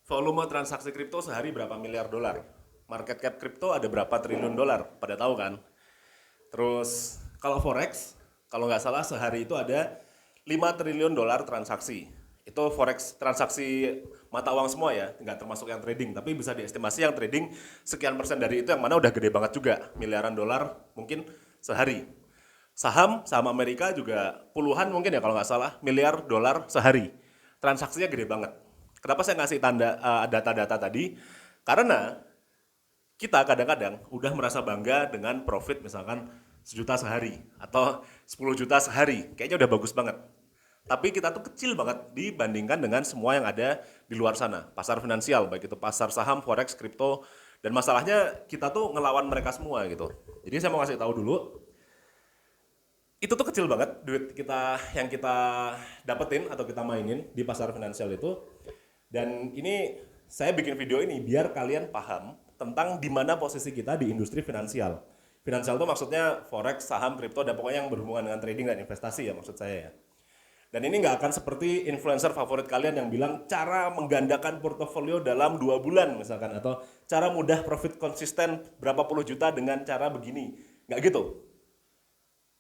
Volume transaksi kripto sehari berapa miliar dolar? Market cap kripto ada berapa triliun dolar? Pada tahu kan? Terus kalau forex, kalau nggak salah sehari itu ada 5 triliun dolar transaksi. Itu forex transaksi mata uang semua ya, nggak termasuk yang trading. Tapi bisa diestimasi yang trading sekian persen dari itu yang mana udah gede banget juga, miliaran dolar mungkin sehari. Saham Amerika juga puluhan mungkin ya kalau nggak salah miliar dolar sehari. Transaksinya gede banget. Kenapa saya ngasih data-data tadi? Karena kita kadang-kadang udah merasa bangga dengan profit misalkan 1 juta sehari atau 10 juta sehari. Kayaknya udah bagus banget. Tapi kita tuh kecil banget dibandingkan dengan semua yang ada di luar sana. Pasar finansial, baik itu pasar saham, forex, kripto. Dan masalahnya kita tuh ngelawan mereka semua gitu. Jadi saya mau kasih tahu dulu, itu tuh kecil banget duit kita yang kita dapetin atau kita mainin di pasar finansial itu. Dan ini saya bikin video ini biar kalian paham tentang di mana posisi kita di industri finansial. Finansial itu maksudnya forex, saham, kripto, dan pokoknya yang berhubungan dengan trading dan investasi ya maksud saya ya. Dan ini nggak akan seperti influencer favorit kalian yang bilang cara menggandakan portofolio dalam 2 bulan misalkan, atau cara mudah profit konsisten berapa puluh juta dengan cara begini. Nggak gitu.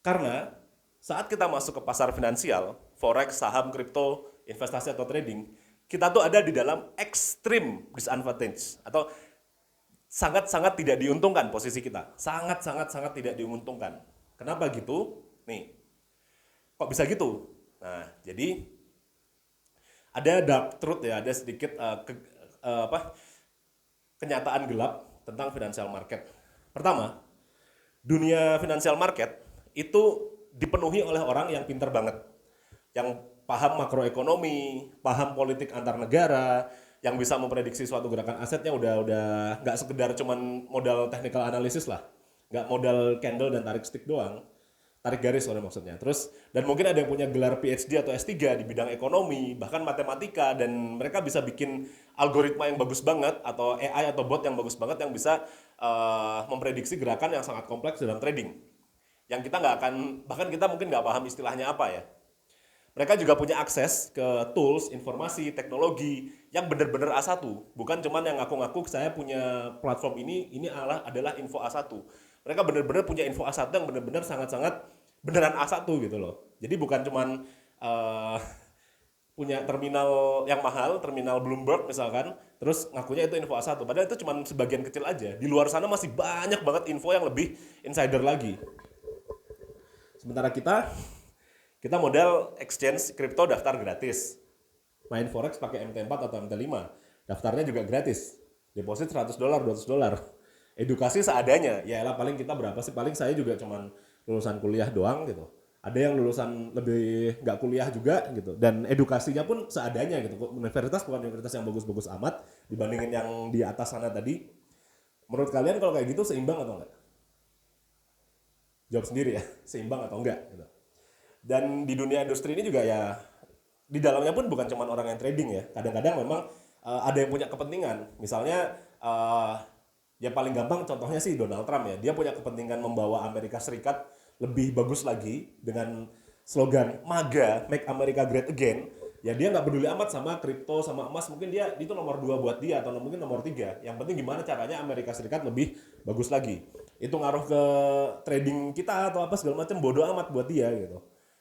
Karena saat kita masuk ke pasar finansial, forex, saham, kripto, investasi atau trading, kita tuh ada di dalam extreme disadvantage atau sangat-sangat tidak diuntungkan posisi kita. Sangat-sangat tidak diuntungkan. Kenapa gitu? Nih, kok bisa gitu? Nah, jadi ada dark truth ya, ada sedikit kenyataan gelap tentang financial market. Pertama, dunia financial market itu dipenuhi oleh orang yang pintar banget, yang paham makroekonomi, paham politik antar negara, yang bisa memprediksi suatu gerakan asetnya udah nggak sekedar cuman modal technical analysis lah, nggak modal candle dan tarik stick doang, tarik garis maksudnya. Terus dan mungkin ada yang punya gelar PhD atau S3 di bidang ekonomi, bahkan matematika, dan mereka bisa bikin algoritma yang bagus banget atau AI atau bot yang bagus banget yang bisa memprediksi gerakan yang sangat kompleks dalam trading. Yang kita nggak akan, bahkan kita mungkin nggak paham istilahnya apa ya. Mereka juga punya akses ke tools, informasi, teknologi yang benar-benar A1. Bukan cuman yang ngaku-ngaku saya punya platform ini adalah info A1. Mereka benar-benar punya info A1 yang benar-benar sangat-sangat beneran A1 gitu loh. Jadi bukan cuman uh, punya terminal yang mahal, terminal Bloomberg misalkan, terus ngakunya itu info A1. Padahal itu cuman sebagian kecil aja. Di luar sana masih banyak banget info yang lebih insider lagi. Sementara kita modal exchange kripto daftar gratis. Main forex pakai MT4 atau MT5. Daftarnya juga gratis. Deposit $100, $200. Edukasi seadanya. Ya lah paling kita berapa sih? Paling saya juga cuman lulusan kuliah doang gitu. Ada yang lulusan lebih nggak kuliah juga gitu. Dan edukasinya pun seadanya gitu. Universitas bukan universitas yang bagus-bagus amat dibandingin yang di atas sana tadi. Menurut kalian kalau kayak gitu seimbang atau enggak? Jawab sendiri ya, seimbang atau enggak gitu. Dan di dunia industri ini juga ya, di dalamnya pun bukan cuma orang yang trading ya. Kadang-kadang memang ada yang punya kepentingan. Misalnya yang paling gampang contohnya sih Donald Trump ya. Dia punya kepentingan membawa Amerika Serikat lebih bagus lagi dengan slogan MAGA, Make America Great Again. Ya dia nggak peduli amat sama kripto, sama emas. Mungkin dia itu nomor 2 buat dia atau mungkin nomor 3. Yang penting gimana caranya Amerika Serikat lebih bagus lagi. Itu ngaruh ke trading kita atau apa segala macam, bodoh amat buat dia gitu.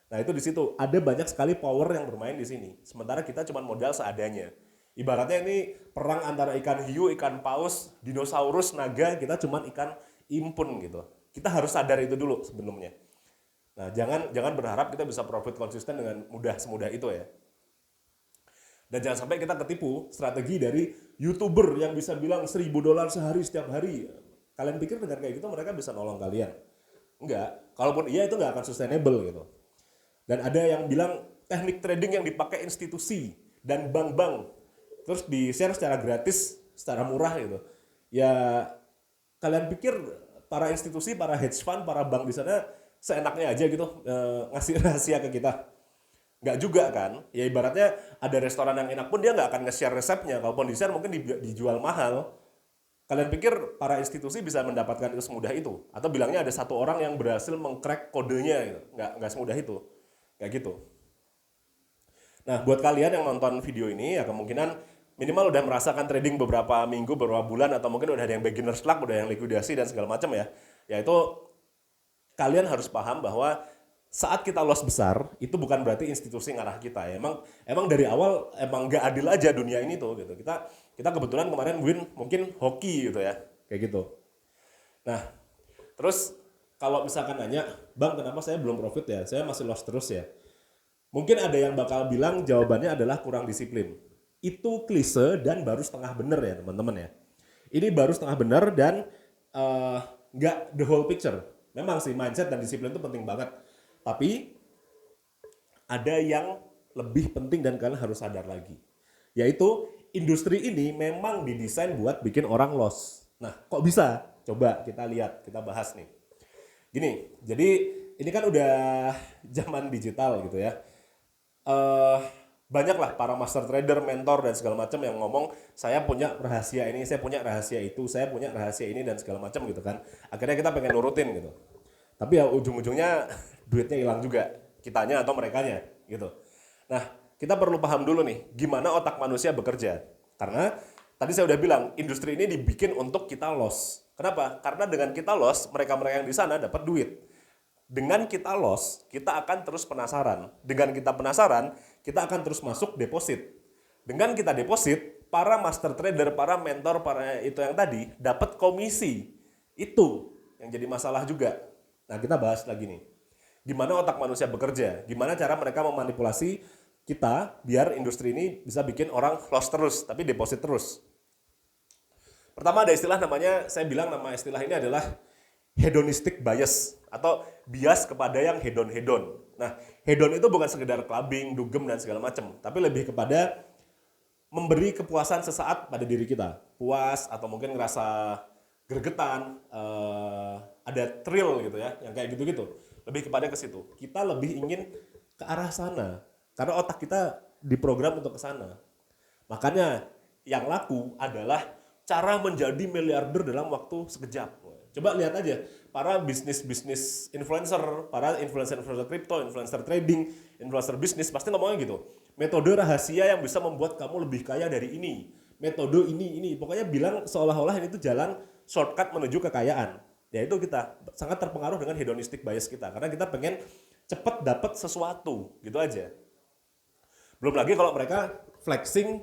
Nah itu di situ ada banyak sekali power yang bermain di sini. Sementara kita cuma modal seadanya. Ibaratnya ini perang antara ikan hiu, ikan paus, dinosaurus, naga, kita cuma ikan impun gitu. Kita harus sadar itu dulu sebelumnya. Nah jangan berharap kita bisa profit konsisten dengan semudah itu ya. Dan jangan sampai kita ketipu strategi dari YouTuber yang bisa bilang $1.000 sehari setiap hari. Kalian pikir dengan kayak gitu mereka bisa nolong kalian? Enggak. Kalaupun iya itu nggak akan sustainable gitu. Dan ada yang bilang teknik trading yang dipakai institusi dan bank-bank terus di-share secara gratis, secara murah gitu. Ya kalian pikir para institusi, para hedge fund, para bank di sana seenaknya aja gitu ngasih rahasia ke kita? Nggak juga kan? Ya ibaratnya ada restoran yang enak pun dia nggak akan nge-share resepnya. Kalaupun di-share mungkin dijual mahal. Kalian pikir para institusi bisa mendapatkan itu semudah itu? Atau bilangnya ada satu orang yang berhasil mengcrack kodenya gitu? Nggak semudah itu. Kayak gitu. Nah, buat kalian yang nonton video ini ya kemungkinan minimal udah merasakan trading beberapa minggu, beberapa bulan, atau mungkin udah ada yang beginner's luck, udah yang likuidasi dan segala macam ya. Yaitu kalian harus paham bahwa saat kita loss besar itu bukan berarti institusi ngarah kita ya. Emang dari awal emang nggak adil aja dunia ini tuh gitu. Kita kebetulan kemarin win mungkin hoki gitu ya, kayak gitu. Nah, terus kalau misalkan nanya, Bang, kenapa saya belum profit ya? Saya masih loss terus ya. Mungkin ada yang bakal bilang jawabannya adalah kurang disiplin. Itu klise dan baru setengah benar ya teman-teman ya. Ini baru setengah benar dan nggak the whole picture. Memang sih mindset dan disiplin itu penting banget. Tapi ada yang lebih penting dan kalian harus sadar lagi. Yaitu industri ini memang didesain buat bikin orang loss. Nah, kok bisa? Coba kita lihat, kita bahas nih. Gini, jadi ini kan udah zaman digital gitu ya. Banyak lah para master trader, mentor dan segala macam yang ngomong saya punya rahasia ini, saya punya rahasia itu, saya punya rahasia ini dan segala macam gitu kan. Akhirnya kita pengen nurutin gitu. Tapi ya ujung-ujungnya duitnya hilang juga, kitanya atau merekanya gitu. Nah, kita perlu paham dulu nih, gimana otak manusia bekerja. Karena tadi saya udah bilang, industri ini dibikin untuk kita loss. Kenapa? Karena dengan kita loss, mereka-mereka yang di sana dapat duit. Dengan kita loss, kita akan terus penasaran. Dengan kita penasaran, kita akan terus masuk deposit. Dengan kita deposit, para master trader, para mentor, para itu yang tadi dapat komisi. Itu yang jadi masalah juga. Nah, kita bahas lagi nih. Gimana otak manusia bekerja? Gimana cara mereka memanipulasi kita biar industri ini bisa bikin orang loss terus, tapi deposit terus. Pertama ada istilah namanya, saya bilang nama istilah ini adalah hedonistic bias atau bias kepada yang hedon-hedon. Nah, hedon itu bukan sekedar clubbing, dugem dan segala macam, tapi lebih kepada memberi kepuasan sesaat pada diri kita. Puas atau mungkin ngerasa gregetan, ada thrill gitu ya, yang kayak gitu-gitu. Lebih kepada ke situ. Kita lebih ingin ke arah sana karena otak kita diprogram untuk ke sana. Makanya yang laku adalah cara menjadi miliarder dalam waktu sekejap. Coba lihat aja para bisnis influencer, para influencer kripto, influencer trading, influencer bisnis pasti ngomongnya gitu. Metode rahasia yang bisa membuat kamu lebih kaya dari ini. Metode ini. Pokoknya bilang seolah-olah ini tuh jalan shortcut menuju kekayaan. Ya itu kita sangat terpengaruh dengan hedonistic bias kita. Karena kita pengen cepet dapat sesuatu. Gitu aja. Belum lagi kalau mereka flexing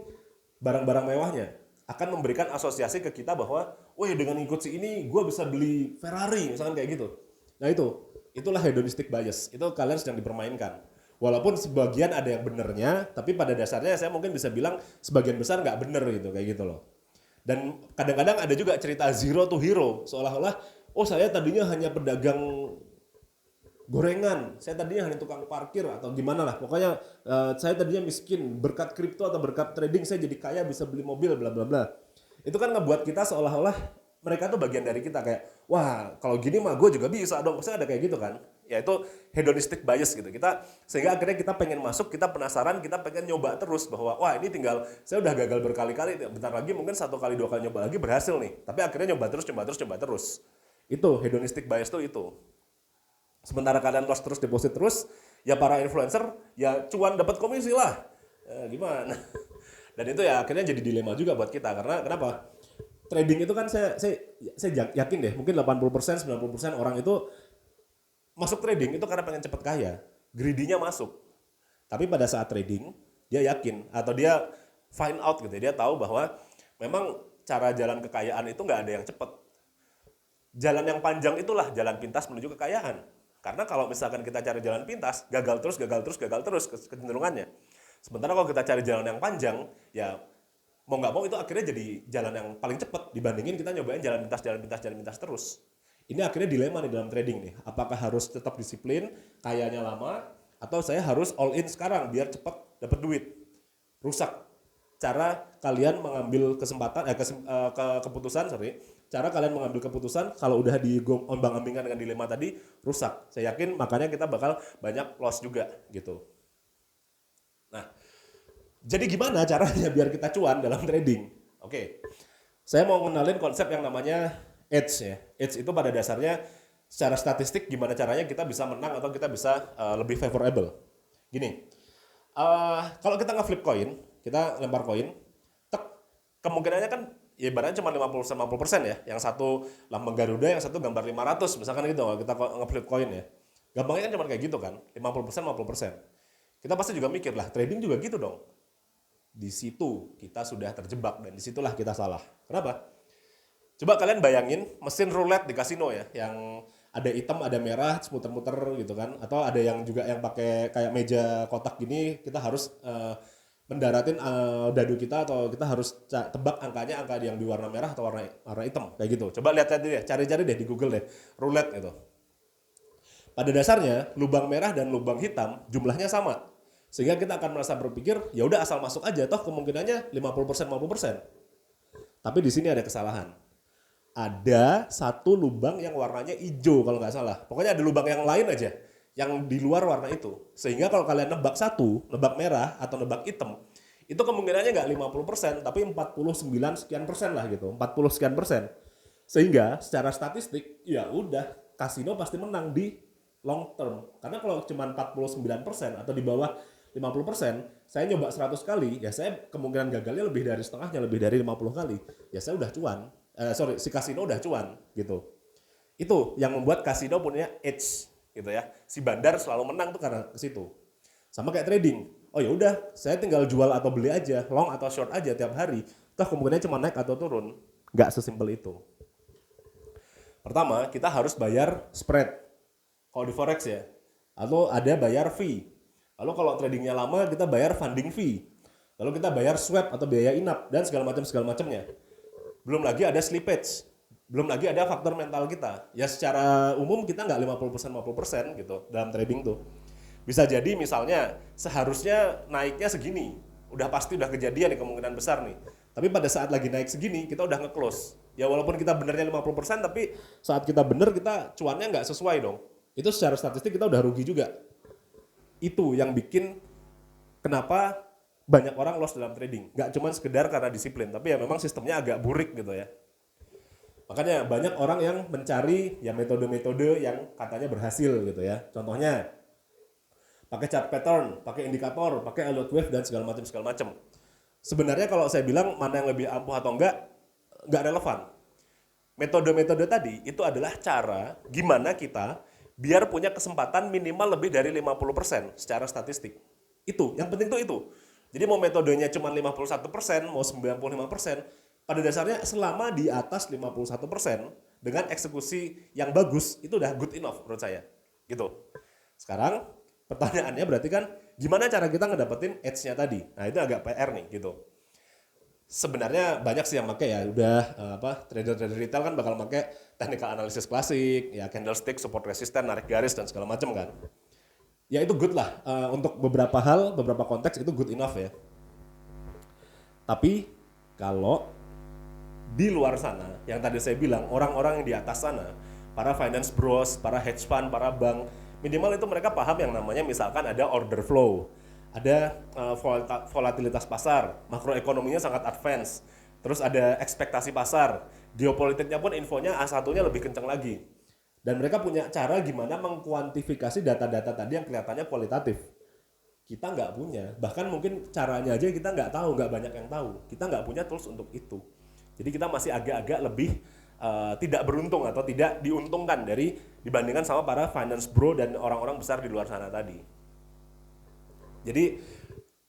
barang-barang mewahnya. Akan memberikan asosiasi ke kita bahwa, wih dengan ikut si ini gue bisa beli Ferrari, misalkan kayak gitu. Nah itulah hedonistic bias. Itu kalian sedang dipermainkan. Walaupun sebagian ada yang benernya, tapi pada dasarnya saya mungkin bisa bilang sebagian besar nggak bener gitu, kayak gitu loh. Dan kadang-kadang ada juga cerita zero to hero, seolah-olah, oh saya tadinya hanya pedagang gorengan, saya tadinya hanya tukang parkir atau gimana lah, pokoknya saya tadinya miskin, berkat kripto atau berkat trading saya jadi kaya bisa beli mobil bla bla bla. Itu kan ngebuat kita seolah-olah mereka tuh bagian dari kita, kayak wah kalau gini mah gue juga bisa dong, pasti ada kayak gitu kan. Ya itu hedonistic bias gitu. Sehingga akhirnya kita pengen masuk, kita penasaran, kita pengen nyoba terus bahwa wah ini tinggal saya udah gagal berkali-kali, bentar lagi mungkin 1 kali 2 kali nyoba lagi berhasil nih. Tapi akhirnya nyoba terus. Itu hedonistic bias tuh itu. Sementara kalian loss terus, deposit terus, ya para influencer ya cuan dapat komisi lah. Gimana? Dan itu ya akhirnya jadi dilema juga buat kita. Karena kenapa? Trading itu kan saya yakin deh, mungkin 80%, 90% orang itu masuk trading itu karena pengen cepet kaya. Greedy-nya masuk. Tapi pada saat trading, dia yakin atau dia find out gitu. Dia tahu bahwa memang cara jalan kekayaan itu nggak ada yang cepet. Jalan yang panjang itulah jalan pintas menuju kekayaan. Karena kalau misalkan kita cari jalan pintas, gagal terus kecenderungannya. Sementara kalau kita cari jalan yang panjang, ya mau nggak mau itu akhirnya jadi jalan yang paling cepat dibandingin kita nyobain jalan pintas terus. Ini akhirnya dilema nih dalam trading nih. Apakah harus tetap disiplin, kayanya lama, atau saya harus all in sekarang biar cepat dapat duit. Rusak cara kalian mengambil keputusan, cara kalian mengambil keputusan kalau udah diombang-ambingkan dengan dilema tadi, rusak. Saya yakin makanya kita bakal banyak loss juga gitu. Nah, jadi gimana caranya biar kita cuan dalam trading? Oke, saya mau kenalin konsep yang namanya edge ya. Edge itu pada dasarnya secara statistik gimana caranya kita bisa menang atau kita bisa lebih favorable. Gini, kalau kita nge-flip koin, kita lempar koin, tek, kemungkinannya kan ya ibaratnya cuma 50% ya. Yang satu lambang Garuda, yang satu gambar 500 misalkan gitu kalau kita nge-flip coin ya. Gampangnya kan cuma kayak gitu kan, 50% 50%. Kita pasti juga mikir lah, trading juga gitu dong. Di situ kita sudah terjebak dan disitulah kita salah. Kenapa? Coba kalian bayangin mesin roulette di kasino ya, yang ada hitam, ada merah, muter-muter gitu kan, atau ada yang juga yang pakai kayak meja kotak gini, kita harus mendaratin dadu kita atau kita harus tebak angkanya, angka yang di warna merah atau warna hitam kayak gitu. Coba lihat deh, cari-cari deh di Google deh, roulette gitu. Pada dasarnya lubang merah dan lubang hitam jumlahnya sama. Sehingga kita akan merasa berpikir, ya udah asal masuk aja, toh kemungkinannya 50% 50%. Tapi di sini ada kesalahan. Ada satu lubang yang warnanya hijau kalau nggak salah. Pokoknya ada lubang yang lain aja yang di luar warna itu. Sehingga kalau kalian nebak satu, nebak merah atau nebak hitam, itu kemungkinannya nggak 50%, tapi 49 sekian persen lah gitu, 40 sekian persen. Sehingga secara statistik, ya udah kasino pasti menang di long term. Karena kalau cuma 49% atau di bawah 50%, saya nyoba 100 kali, ya saya kemungkinan gagalnya lebih dari setengahnya, lebih dari 50 kali. Ya saya udah cuan. Si kasino udah cuan gitu. Itu yang membuat kasino punya edge gitu ya. Si bandar selalu menang tuh karena ke situ. Sama kayak trading. Oh ya udah, saya tinggal jual atau beli aja, long atau short aja tiap hari. Toh kemungkinannya cuma naik atau turun. Nggak sesimpel itu. Pertama, kita harus bayar spread. Kalau di forex ya. Atau ada bayar fee. Lalu kalau tradingnya lama, kita bayar funding fee. Lalu kita bayar swap atau biaya inap dan segala macamnya. Belum lagi ada slippage. Belum lagi ada faktor mental kita. Ya secara umum kita nggak 50% 50% gitu dalam trading tuh. Bisa jadi misalnya seharusnya naiknya segini. Udah pasti udah kejadian nih, kemungkinan besar nih. Tapi pada saat lagi naik segini kita udah nge-close. Ya walaupun kita benernya 50% tapi saat kita bener kita cuannya nggak sesuai dong. Itu secara statistik kita udah rugi juga. Itu yang bikin kenapa banyak orang loss dalam trading. Nggak cuma sekedar karena disiplin, tapi ya memang sistemnya agak burik gitu ya. Makanya banyak orang yang mencari ya metode-metode yang katanya berhasil gitu ya. Contohnya pakai chart pattern, pakai indikator, pakai Elliott wave dan segala macam. Sebenarnya kalau saya bilang mana yang lebih ampuh atau enggak relevan. Metode-metode tadi itu adalah cara gimana kita biar punya kesempatan minimal lebih dari 50% secara statistik. Itu, yang penting tuh itu. Jadi mau metodenya cuma 51%, mau 95%, pada dasarnya selama di atas 51% dengan eksekusi yang bagus, itu udah good enough menurut saya. Gitu. Sekarang pertanyaannya berarti kan gimana cara kita ngedapetin edge-nya tadi? Nah, itu agak PR nih gitu. Sebenarnya banyak sih yang pakai ya, udah trader-trader retail kan bakal pakai technical analysis klasik, ya candlestick, support resisten, narik garis dan segala macam kan. Ya itu good lah, untuk beberapa hal, beberapa konteks itu good enough ya. Tapi kalau di luar sana, yang tadi saya bilang, orang-orang yang di atas sana, para finance bros, para hedge fund, para bank, minimal itu mereka paham yang namanya misalkan ada order flow, ada volatilitas pasar, makroekonominya sangat advance, terus ada ekspektasi pasar, geopolitiknya pun infonya A1-nya lebih kencang lagi. Dan mereka punya cara gimana mengkuantifikasi data-data tadi yang kelihatannya kualitatif. Kita nggak punya, bahkan mungkin caranya aja kita nggak tahu, nggak banyak yang tahu. Kita nggak punya tools untuk itu. Jadi kita masih agak-agak lebih tidak beruntung atau tidak diuntungkan dibandingkan sama para finance bro dan orang-orang besar di luar sana tadi. Jadi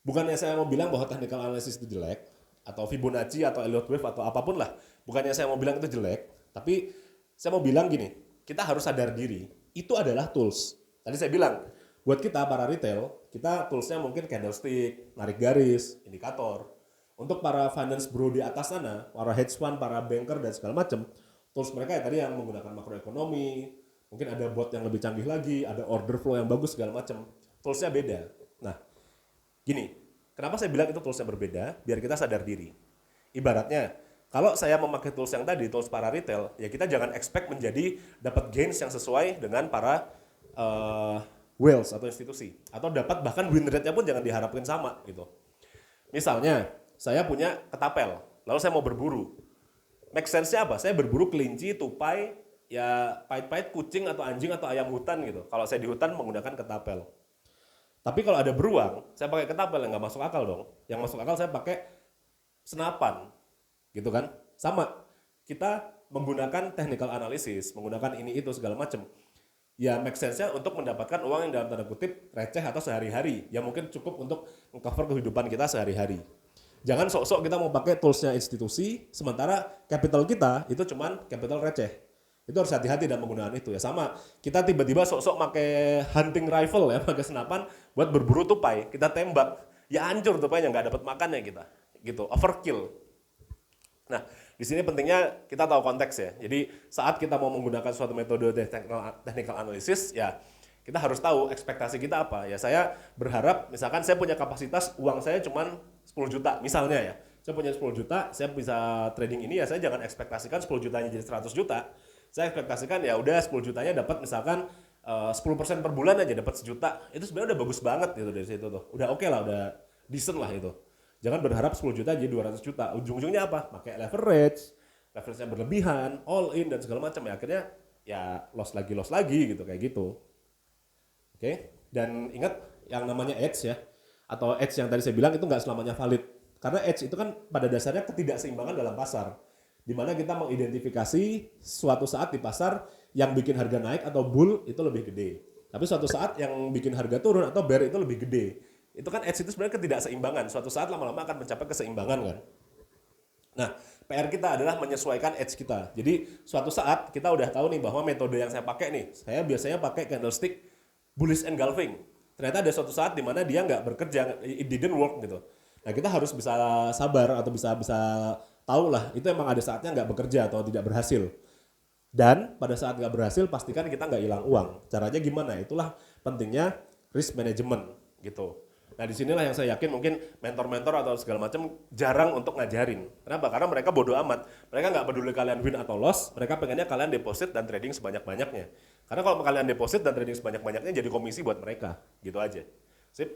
bukannya saya mau bilang bahwa technical analysis itu jelek, atau Fibonacci atau Elliott wave atau apapun lah. Bukannya saya mau bilang itu jelek, tapi saya mau bilang gini, kita harus sadar diri, itu adalah tools. Tadi saya bilang, buat kita para retail, kita toolsnya mungkin candlestick, narik garis, indikator. Untuk para finance bro di atas sana, para hedge fund, para banker dan segala macam, tools mereka ya tadi yang menggunakan makroekonomi, mungkin ada bot yang lebih canggih lagi, ada order flow yang bagus segala macam. Toolsnya beda. Nah, gini, kenapa saya bilang itu toolsnya berbeda? Biar kita sadar diri. Ibaratnya, kalau saya memakai tools yang tadi, tools para retail, ya kita jangan expect menjadi dapat gains yang sesuai dengan para whales atau institusi. Atau dapat bahkan win rate-nya pun jangan diharapkan sama gitu. Misalnya, saya punya ketapel, lalu saya mau berburu. Make sense-nya apa? Saya berburu kelinci, tupai, ya pahit-pahit kucing atau anjing atau ayam hutan gitu. Kalau saya di hutan menggunakan ketapel. Tapi kalau ada beruang, saya pakai ketapel yang nggak masuk akal dong. Yang masuk akal saya pakai senapan. gitu kan? Sama, kita menggunakan technical analysis, menggunakan ini itu segala macam. Ya make sense-nya untuk mendapatkan uang yang dalam tanda kutip receh atau sehari-hari, yang mungkin cukup untuk mengcover kehidupan kita sehari-hari. Jangan sok-sok kita mau pakai toolsnya institusi, sementara capital kita itu cuman capital receh. Itu harus hati-hati dalam penggunaan itu ya. Sama, kita tiba-tiba sok-sok pakai hunting rifle ya, pakai senapan buat berburu tupai, kita tembak, ya hancur tupainya, nggak dapat makannya kita, gitu, overkill. Nah, di sini pentingnya kita tahu konteks ya. Jadi saat kita mau menggunakan suatu metode technical analysis, ya kita harus tahu ekspektasi kita apa. Ya saya berharap, misalkan saya punya kapasitas uang saya cuma 10 juta misalnya ya. Saya punya 10 juta, saya bisa trading ini ya, saya jangan ekspektasikan 10 jutanya jadi 100 juta. Saya ekspektasikan ya udah 10 jutanya dapat misalkan 10% per bulan aja dapat sejuta. Itu sebenarnya udah bagus banget gitu dari situ tuh. Udah oke lah, udah decent lah itu. Jangan berharap 10 juta jadi 200 juta. Ujung-ujungnya apa? Pakai leverage-nya berlebihan, all in dan segala macam ya. Akhirnya ya loss lagi gitu kayak gitu. Oke? Dan ingat yang namanya edge ya, atau edge yang tadi saya bilang itu nggak selamanya valid. Karena edge itu kan pada dasarnya ketidakseimbangan dalam pasar. Di mana kita mengidentifikasi suatu saat di pasar yang bikin harga naik atau bull itu lebih gede. Tapi suatu saat yang bikin harga turun atau bear itu lebih gede. Itu kan edge itu sebenarnya ketidakseimbangan. Suatu saat lama-lama akan mencapai keseimbangan kan. Nah, PR kita adalah menyesuaikan edge kita. Jadi suatu saat kita udah tahu nih bahwa metode yang saya pakai nih, saya biasanya pakai candlestick bullish engulfing. Ternyata ada suatu saat di mana dia nggak bekerja, it didn't work gitu. Nah, kita harus bisa sabar atau bisa tahu lah, itu emang ada saatnya nggak bekerja atau tidak berhasil. Dan pada saat nggak berhasil, pastikan kita nggak hilang uang. Caranya gimana? Itulah pentingnya risk management gitu. Nah disinilah yang saya yakin mungkin mentor-mentor atau segala macam jarang untuk ngajarin. Kenapa? Karena mereka bodoh amat. Mereka nggak peduli kalian win atau loss, mereka pengennya kalian deposit dan trading sebanyak-banyaknya. Karena kalau kalian deposit dan trading sebanyak-banyaknya jadi komisi buat mereka. Gitu aja. Sip,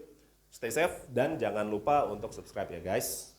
stay safe dan jangan lupa untuk subscribe ya guys.